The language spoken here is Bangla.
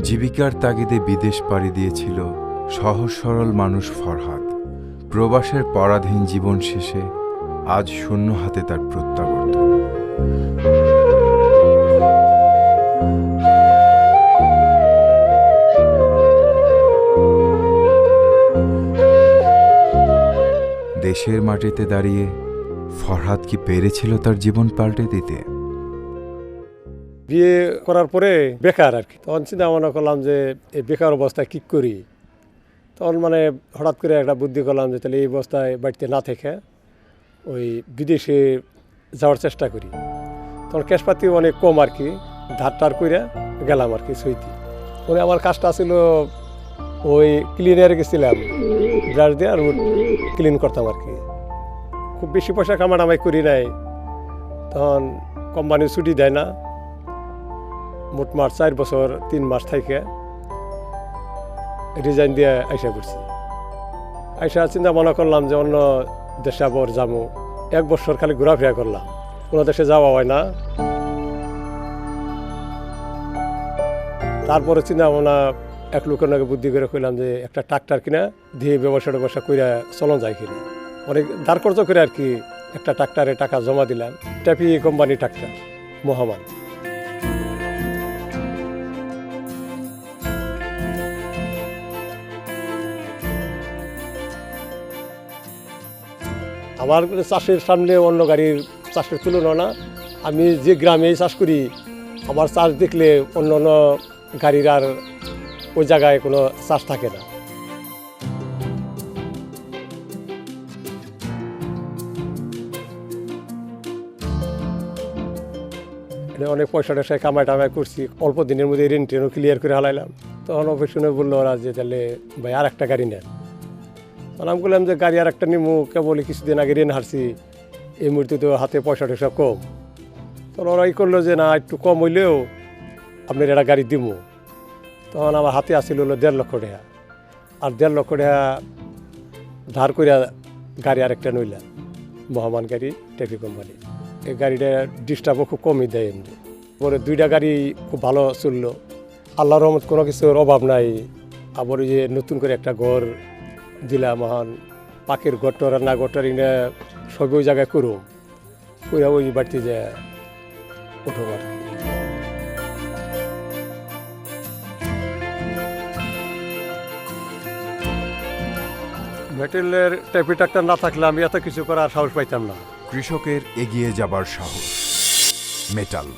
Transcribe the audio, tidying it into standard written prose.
জীবিকার তাগিদে বিদেশ পাড়ি দিয়েছিল সহজ সরল মানুষ ফরহাদ। প্রবাসের পরাধীন জীবন শেষে আজ শূন্য হাতে তার প্রত্যাবর্তন। দেশের মাটিতে দাঁড়িয়ে ফরহাদ কি পেরেছিল তার জীবন পাল্টে দিতে? বিয়ে করার পরে বেকার আর কি, তখন চিন্তা ভাবনা করলাম যে এই বেকার অবস্থায় কী করি। তখন হঠাৎ করে একটা বুদ্ধি করলাম যে তাহলে এই অবস্থায় বাড়িতে না থেকে ওই বিদেশে যাওয়ার চেষ্টা করি। তখন ক্যাশপাতি অনেক কম আর কি, ধার করে গেলাম আর কি সইতি। আমার কাজটা ছিল ওই ক্লিনারে গেছিলাম, ব্রাশ দিয়ে রুট ক্লিন করতাম আর কি। খুব বেশি পয়সা কামাই করি নাই। তখন কোম্পানি ছুটি দেয় না, মোটমাট 4 বছর 3 মাস থেকে রিজাইন দিয়ে আইসা করছি। আইসা চিন্তা ভাবনা করলাম যে অন্য দেশে আবার যাবো। 1 বছর খালি ঘোরাফেরা করলাম, কোনো দেশে যাওয়া হয় না। তারপরে চিন্তা ভাবনা এক লোকের নাকি বুদ্ধি করে কইলাম যে একটা ট্রাক্টর কিনা দিয়ে ব্যবসা করে চলন যায় কিনা। অনেক ধার খরচ করে আর কি একটা ট্রাক্টরে টাকা জমা দিলাম। ট্যাপি কোম্পানি ট্রাক্টর মহামান। আমার চাষের সামনে অন্য গাড়ির চাষের তুলনা না। আমি যে গ্রামে চাষ করি, আমার চাষ দেখলে অন্য অন্য গাড়ির আর ওই জায়গায় কোনো চাষ থাকে না। অনেক পয়সা টয়সা কামাই করছি, অল্প দিনের মধ্যে ঋণ টেনও ক্লিয়ার করে হালাইলাম। তখন অফিসনে বললো ওরা যে তাহলে ভাই আর একটা গাড়ি নেন। আমি বললাম যে গাড়ি আর একটা নিমু, কেবল কিছুদিন আগে ঋণ হারছি, এই মুহূর্তে তো হাতে পয়সা টয়সা কম। তখন ওরা করলো যে না একটু কম হইলেও আপনার একটা গাড়ি দিব। তখন আমার হাতে আসছিল হলো 1.5 লক্ষ টাকা। আর 1.5 লক্ষ টাকা ধার করে গাড়ি আরেকটা নইলাম, মহামান গাড়ি ট্যাপি কোম্পানি। এই গাড়িটা ডিস্টার্বও খুব কমই দেয় এমনি। পরে 2টা গাড়ি খুব ভালো চললো, আল্লাহর রহমত, কোনো কিছুর অভাব নাই। আবার ওই যে নতুন করে একটা ঘর দিলাম, মহান পাখির ঘরটার না ঘরটার ইনে সব ওই জায়গায় করুম, ওইরা ওই বাড়িতে যে উঠো আর কি। মেটেরিয়ালের ট্যাপি ট্রাক্টর না থাকলে আমি এত কিছু করার সাহস পাইতাম না। কৃষকের এগিয়ে যাবার সাহস। মেটাল।